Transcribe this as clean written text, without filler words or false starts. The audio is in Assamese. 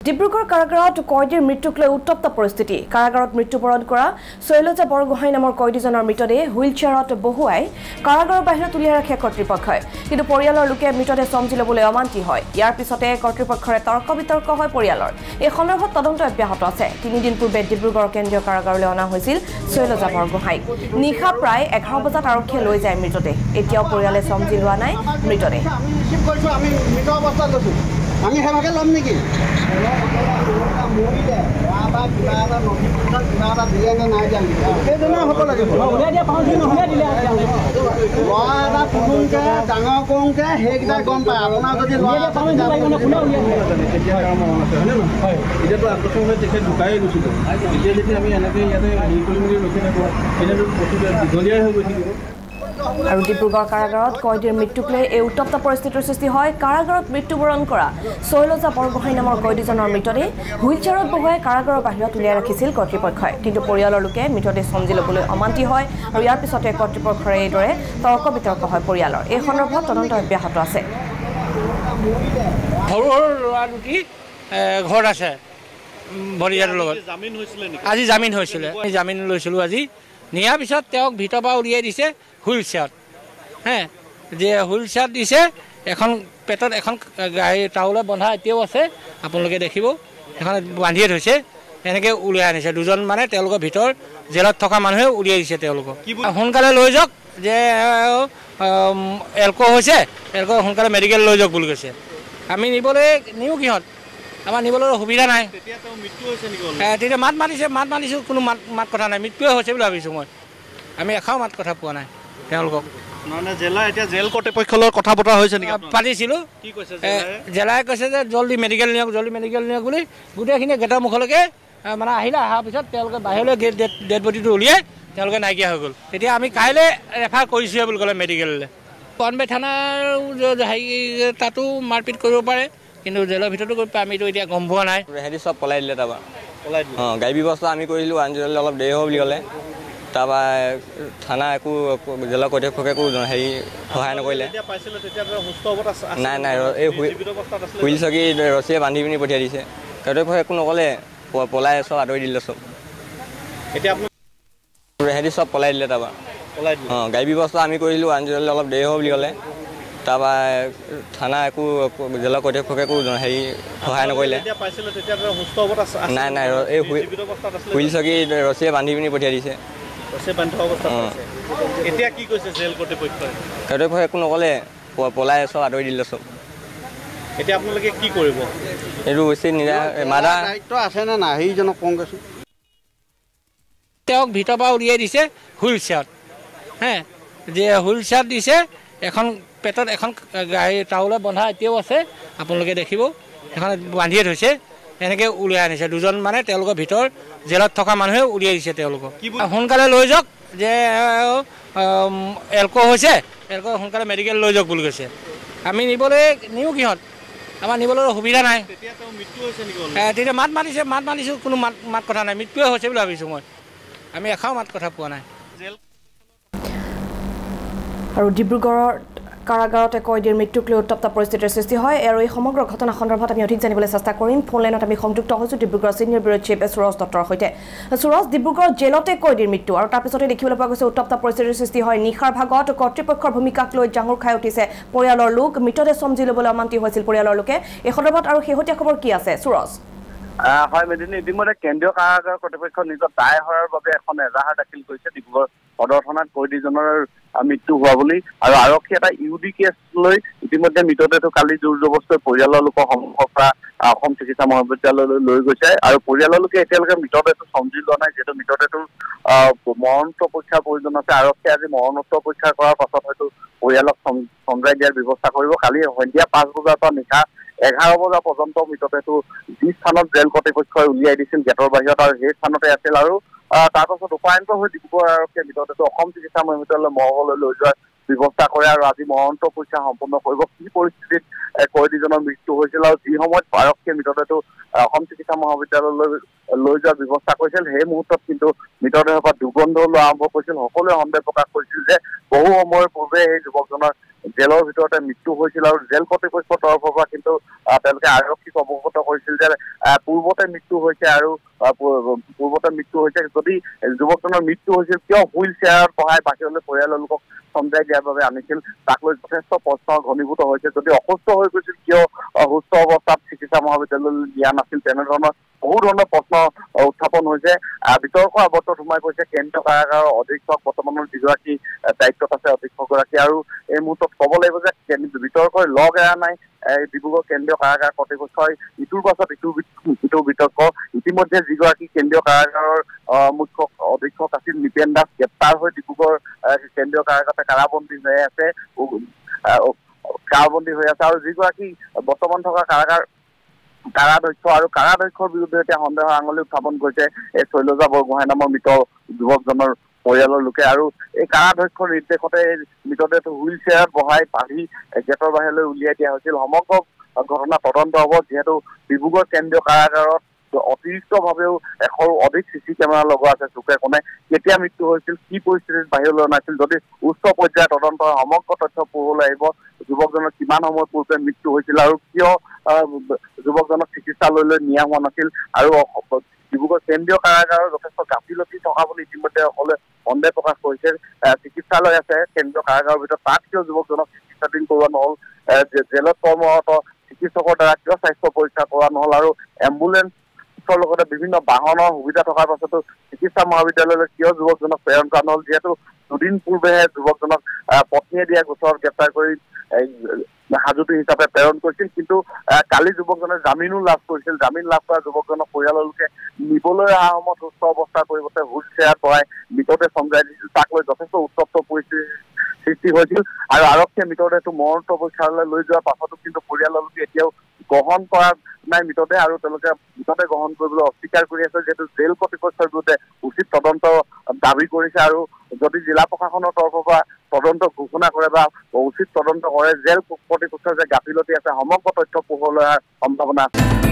ডিব্ৰুগড় কাৰাগাৰত কয়দীৰ মৃত্যুক লৈ উত্তপ্ত পৰিস্থিতি কাৰাগাৰত মৃত্যুবৰণ কৰা শৈলজা বৰগোহাঁই নামৰ কয়দীজনৰ মৃতদেহ হুইল চেয়াৰত বহুৱাই কাৰাগাৰৰ বাহিৰত উলিয়াই ৰাখে কৰ্তৃপক্ষই কিন্তু পৰিয়ালৰ লোকে মৃতদেহ চমজি ল'বলৈ অমান্তি হয় ইয়াৰ পিছতে কৰ্তৃপক্ষৰে তৰ্ক বিতৰ্ক হয় পৰিয়ালৰ এই সন্দৰ্ভত তদন্ত অব্যাহত আছে 3 দিন পূৰ্বে ডিব্ৰুগড় কেন্দ্ৰীয় কাৰাগাৰলৈ অনা হৈছিল শৈলজা বৰগোহাঁইক নিশা প্ৰায় 11 বজাত আৰক্ষীয়ে লৈ যায় মৃতদেহ এতিয়াও পৰিয়ালে চমজি লোৱা নাই মৃতদেহ আমি হেমাকে লম নেকি মৰিলে বা কিবা এটা নদী পথাৰ কিবা এটা দিলে নে নাই জানি সেইজনে হ'ব লাগিব উলিয়াই দিয়া পাঁচ দিন উলিয়াই দিলে ল'ৰা এটা পুৰুষকে ডাঙৰ কৰোঁতে সেইকেইটা গম পায় আপোনাৰ যদি ল'ৰা তেতিয়া কাম মন আছে হয়নে নহয় এতিয়াতো আকস্মিকভাৱে তেখেত ঢুকাই গৈছিলে এতিয়া যদি আমি এনেকৈ ইয়াতে হেৰি কৰি মেলি ৰখি থাকোঁ তেতিয়াতো বস্তুটো দীঘলীয়াই হৈ গৈ থাকিব আৰু ডিব্ৰুগড় কাৰাগাৰত কয়দীৰ মৃত্যুক লৈ এই উত্তপ্ত পৰিস্থিতিৰ সৃষ্টি হয় কাৰাগাৰত মৃত্যুবৰণ কৰা শৈলজা বৰগোহাঁই নামৰ কয়দীজনৰ মৃতদেহ হুইল চেয়াৰত বহুৱাই কাৰাগাৰৰ বাহিৰত উলিয়াই ৰাখিছিল কৰ্তৃপক্ষই কিন্তু পৰিয়ালৰ লোকে মৃতদেহ চমজি ল'বলৈ অমান্তি হয় আৰু ইয়াৰ পিছতে কৰ্তৃপক্ষৰে এইদৰে তৰ্ক বিতৰ্ক হয় পৰিয়ালৰ এই সন্দৰ্ভত তদন্ত অব্যাহত আছে সৰু সৰু ল'ৰা দুটি ঘৰত আছে ভৰিয়াৰৰ লগত আজি জামিন হৈছিলে আমি জামিন লৈছিলোঁ আজি নিয়াৰ পিছত তেওঁক ভিতৰৰ পৰা উলিয়াই দিছে হুইল চেয়াৰত যে হুইল চেয়াৰত দিছে এখন পেটত এখন গাড়ী টাউলে বন্ধা এতিয়াও আছে আপোনালোকে দেখিব এখন বান্ধিয়ে থৈছে এনেকৈ উলিয়াই আনিছে দুজন মানে তেওঁলোকৰ ভিতৰ জেলত থকা মানুহে উলিয়াই দিছে তেওঁলোকক সোনকালে লৈ যাওক যে এলক' হৈছে এলক' সোনকালে মেডিকেল লৈ যাওক বুলি কৈছে আমি নিবলৈ নিওঁ কিহঁত আমাৰ নিবলৈ সুবিধা নাই তেতিয়া মাত মাতিছোঁ কোনো মাত কথা নাই মৃত্যুৱে হৈছে বুলি ভাবিছোঁ মই আমি এষাৰো মাত কথা পোৱা নাই তেওঁলোকক এতিয়া জেল কৰ্তৃপক্ষৰ কথা বতৰা হৈছে নেকি পাতিছিলোঁ জেলাই কৈছে যে জল্দি মেডিকেল নিয়ক বুলি গোটেইখিনি গেটৰ মুখলৈকে মানে অহাৰ পিছত তেওঁলোকে বাহিৰলৈ ডেড বডিটো উলিয়াই তেওঁলোকে নাইকিয়া হৈ গ'ল তেতিয়া আমি কাইলৈ ৰেফাৰ কৰিছোঁহে বুলি ক'লে মেডিকেললৈ কনবে থানাৰ হেৰি তাতো মাৰপিট কৰিব পাৰে কিন্তু জেলৰ ভিতৰতো আমিতো এতিয়া গম পোৱা নাই সিহঁতি চব পলাই দিলে তাৰপৰা গাড়ী ব্যৱস্থা আমি কৰিলোঁ আনজনলৈ অলপ দেৰি হ'ব বুলি ক'লে তাৰপৰা থানা একো জেলৰ কৰ্তৃপক্ষকে একো হেৰি সহায় নকৰিলে নাই এই হুইল চকী ৰছীয়ে বান্ধি পিনি পঠিয়াই দিছে কৰ্তৃপক্ষই একো নক'লে পলাই চব আঁতৰি দিলে চব সিহঁতি চব পলাই দিলে তাৰপৰা গাড়ী ব্যৱস্থা আমি কৰিলোঁ আনজনলৈ অলপ দেৰি হ'ব বুলি ক'লে তাৰপৰা থানা একো জেলৰ কৰ্তৃপক্ষকে একো হেৰি সহায় নকৰিলে নাই এই হুইল চকী ৰছীয়ে বান্ধি পিনি পঠিয়াই দিছে কৰ্তৃপক্ষই একো নক'লে পলাই চব আঁতৰি দিলে চব এতিয়া আপোনালোকে কি কৰিব এইটো উচিত মাদাৰ দায়িত্ব আছেনে নাই সেইজনক কওঁ কৈছোঁ তেওঁক ভিতৰৰ পৰা উলিয়াই দিছে হুইল চেয়াৰত যে হুইল চেয়াৰত দিছে এখন পেটত এখন গাড়ী টাউলে বন্ধা এতিয়াও আছে আপোনালোকে দেখিব এখন বান্ধিয়ে থৈছে এনেকৈ উলিয়াই আনিছে দুজন মানে তেওঁলোকৰ ভিতৰ জেলত থকা মানুহে উলিয়াই দিছে তেওঁলোকক সোনকালে লৈ যাওক যে এলক' হৈছে এলক' সোনকালে মেডিকেল লৈ যাওক বুলি কৈছে আমি নিবলৈ নিওঁ কিহঁত আমাৰ নিবলৈ সুবিধা নাই তেতিয়া মাত মাতিছোঁ কোনো মাত কথা নাই মৃত্যুৱে হৈছে বুলি ভাবিছোঁ মই আমি এষাৰো মাত কথা পোৱা নাই আৰু ডিব্ৰুগড়ৰ কাৰাগাৰতে কয়দীৰ মৃত্যুক লৈ উত্তপ্ত পৰিস্থিতিৰ সৃষ্টি হয় আৰু এই সমগ্ৰ ঘটনা সন্দৰ্ভত আমি অধিক জানিবলৈ চেষ্টা কৰিম ফোন লাইনত আমি সংযুক্ত হৈছোঁ Dibrugarh senior bureau chief Suraj দত্তৰ সৈতে সুৰজ ডিব্ৰুগড় জেলতে কয়দীৰ মৃত্যু আৰু তাৰপিছতে দেখিবলৈ পোৱা গৈছে উত্তপ্ত পৰিস্থিতিৰ সৃষ্টি হয় নিশাৰ ভাগত কৰ্তৃপক্ষৰ ভূমিকাক লৈ জাঙুৰ খাই উঠিছে পৰিয়ালৰ লোক মৃতদেহ চমজি ল'বলৈ অমান্তি হৈছিল পৰিয়ালৰ লোকে এই সন্দৰ্ভত আৰু শেহতীয়া খবৰ কি আছে সুৰজ হয় মেদিনী ইতিমধ্যে কেন্দ্ৰীয় কাৰাগাৰ কৰ্তৃপক্ষ নিজৰ দায় সৰাৰ বাবে এখন এজাহাৰ দাখিল কৰিছে ডিব্ৰুগড় সদৰ থানাত কয়দীজনৰ মৃত্যু হোৱা বুলি আৰু আৰক্ষী এটা ইউডি কেছ লৈ ইতিমধ্যে মৃতদেহটো কালি জোৰ জবস্তিৰে পৰিয়ালৰ লোকৰ সন্মুখৰ পৰা অসম চিকিৎসা মহাবিদ্যালয়লৈ লৈ গৈছে আৰু পৰিয়ালৰ লোকে এতিয়ালৈকে মৃতদেহটো চমজি লোৱা নাই যিহেতু মৃতদেহটো মৰণোত্তৰ পৰীক্ষাৰ প্ৰয়োজন আছে আৰক্ষীয়ে আজি মৰণোত্তৰ পৰীক্ষা কৰাৰ পাছত হয়তো পৰিয়ালক চমজাই দিয়াৰ ব্যৱস্থা কৰিব কালি সন্ধিয়া 5 বজাৰ পৰা নিশা 11 বজা পৰ্যন্ত মৃতদেহটো যি স্থানত জেল কৰ্তৃপক্ষই উলিয়াই দিছিল গেটৰ বাহিৰত আৰু সেই স্থানতে আছিল আৰু তাৰপাছত উপায়ন্ত হৈ ডিব্ৰুগড় আৰক্ষীয়ে মৃতদেহটো অসম চিকিৎসা মহাবিদ্যালয় মহলৈ লৈ যোৱাৰ ব্যৱস্থা কৰে আৰু আজি মৰণোত্তৰ পৰীক্ষা সম্পন্ন কৰিব কি পৰিস্থিতিত কয়দীজনৰ মৃত্যু হৈছিল আৰু যি সময়ত আৰক্ষীয়ে মৃতদেহটো অসম চিকিৎসা মহাবিদ্যালয়লৈ লৈ যোৱাৰ ব্যৱস্থা কৰিছিল সেই মুহূৰ্তত কিন্তু মৃতদেহৰ পৰা দুৰ্গন্ধ ওলোৱা আৰম্ভ কৰিছিল সকলোৱে সন্দেহ প্ৰকাশ কৰিছিল যে বহু সময়ৰ পূৰ্বে এই যুৱকজনৰ জেলৰ ভিতৰতে মৃত্যু হৈছিল আৰু জেল কৰ্তৃপক্ষৰ তৰফৰ পৰা কিন্তু তেওঁলোকে আৰক্ষীক অৱগত কৰিছিল যে পূৰ্বতে মৃত্যু হৈছে আৰু যদি যুৱকজনৰ মৃত্যু হৈছিল কিয় হুইল চেয়াৰত বহাই বাহিৰলৈ পৰিয়ালৰ লোকক চমজাই দিয়াৰ বাবে আনিছিল তাক লৈ যথেষ্ট প্ৰশ্ন ঘনীভূত হৈছে যদি অসুস্থ হৈ গৈছিল কিয় সুস্থ অৱস্থাত চিকিৎসা মহাবিদ্যালয়লৈ দিয়া নাছিল তেনেধৰণৰ বহু ধৰণৰ প্ৰশ্ন উত্থাপন হৈছে বিতৰ্ক আৱৰ্তত সোমাই গৈছে কেন্দ্ৰীয় কাৰাগাৰৰ অধীক্ষক বৰ্তমানৰ যিগৰাকী দায়িত্বত আছে অধীক্ষকগৰাকী আৰু এই মুহূৰ্তত ক'ব লাগিব যে বিতৰ্কই লগ এৰা নাই ডিব্ৰুগড় কেন্দ্ৰীয় কাৰাগাৰ কৰ্তৃপক্ষই ইটোৰ পাছত ইটো বিতৰ্ক ইতিমধ্যে যিগৰাকী কেন্দ্ৰীয় কাৰাগাৰৰ মুখ্য অধীক্ষক আছিল নিপেন দাস গ্ৰেপ্তাৰ হৈ ডিব্ৰুগড় কেন্দ্ৰীয় কাৰাগাৰতে কাৰাবন্দী হৈ আছে আৰু যিগৰাকী বৰ্তমান থকা কাৰাধ্যক্ষ আৰু কাৰাধ্যক্ষৰ বিৰুদ্ধে এতিয়া সন্দেহৰ আঙুলি উত্থাপন কৰিছে এই শৈলজা বৰগোহাঁই নামৰ মৃত যুৱকজনৰ পৰিয়ালৰ লোকে আৰু এই কাৰাধ্যক্ষৰ নিৰ্দেশতে মৃতদেহটো হুইল চেয়াৰত বহাই বান্ধি গেটৰ বাহিৰলৈ উলিয়াই দিয়া হৈছিল সমগ্ৰ ঘটনা তদন্ত হ'ব যিহেতু ডিব্ৰুগড় কেন্দ্ৰীয় কাৰাগাৰত অতিৰিক্তভাৱেও 100ৰো অধিক চিচি কেমেৰা লগোৱা আছে চুকে কোণে কেতিয়া মৃত্যু হৈছিল কি পৰিস্থিতিত বাহিৰলৈ অনাইছিল যদি উচ্চ পৰ্যায়ৰ তদন্ত সমগ্ৰ তথ্য পোহৰলৈ আহিব যুৱকজনৰ কিমান সময় পূৰ্বে মৃত্যু হৈছিল আৰু কিয় যুৱকজনক চিকিৎসালয়লৈ নিয়া হোৱা নাছিল আৰু ডিব্ৰুগড় কেন্দ্ৰীয় কাৰাগাৰৰ যথেষ্ট গাফিলতি থকা বুলি ইতিমধ্যে সকলোৱে সন্দেহ প্ৰকাশ কৰিছে চিকিৎসালয় আছে কেন্দ্ৰীয় কাৰাগাৰৰ ভিতৰত তাত কিয় যুৱকজনক চিকিৎসাধীন কৰোৱা নহ'ল জেলত কৰ্মৰত চিকিৎসকৰ দ্বাৰা কিয় স্বাস্থ্য পৰীক্ষা কৰা নহ'ল আৰু এম্বুলেন্সৰ লগতে বিভিন্ন বাহনৰ সুবিধা থকাৰ পাছতো চিকিৎসা মহাবিদ্যালয়লৈ কিয় যুৱকজনক প্ৰেৰণ কৰা নহ'ল যিহেতু দুদিন পূৰ্বেহে যুৱকজনক পত্নীয়ে দিয়া গোচৰত গ্ৰেপ্তাৰ কৰি হাজুতি হিচাপে প্ৰেৰণ কৰিছিল কিন্তু কালি যুৱকজনে জামিনো লাভ কৰিছিল জামিন লাভ কৰা যুৱকজনক পৰিয়ালৰ লোকে নিবলৈ অহা সময়ত সুস্থ অৱস্থাৰ পৰিৱৰ্তে হুইল চেয়াৰত বহাই মৃতদেহ চমজাই দিছিল তাক লৈ যথেষ্ট উত্তপ্ত পৰিস্থিতিৰ সৃষ্টি হৈছিল আৰু আৰক্ষীয়ে মৃতদেহটো মৰণোত্তৰ পৰীক্ষালয়লৈ লৈ যোৱাৰ পাছতো কিন্তু পৰিয়ালৰ লোকে এতিয়াও গ্ৰহণ কৰা নাই মৃতদেহ আৰু তেওঁলোকে মৃতদেহ গ্ৰহণ কৰিবলৈ অস্বীকাৰ কৰি আছে যিহেতু জেল কৰ্তৃপক্ষৰ বিৰুদ্ধে উচিত তদন্ত দাবী কৰিছে আৰু যদি জিলা প্ৰশাসনৰ তৰফৰ পৰা তদন্ত ঘোষণা কৰে বা উচিত তদন্ত কৰে জেল কৰ্তৃপক্ষৰ যে গাফিলতি আছে সমগ্ৰ তথ্য পোহৰলৈ অহাৰ সম্ভাৱনা আছে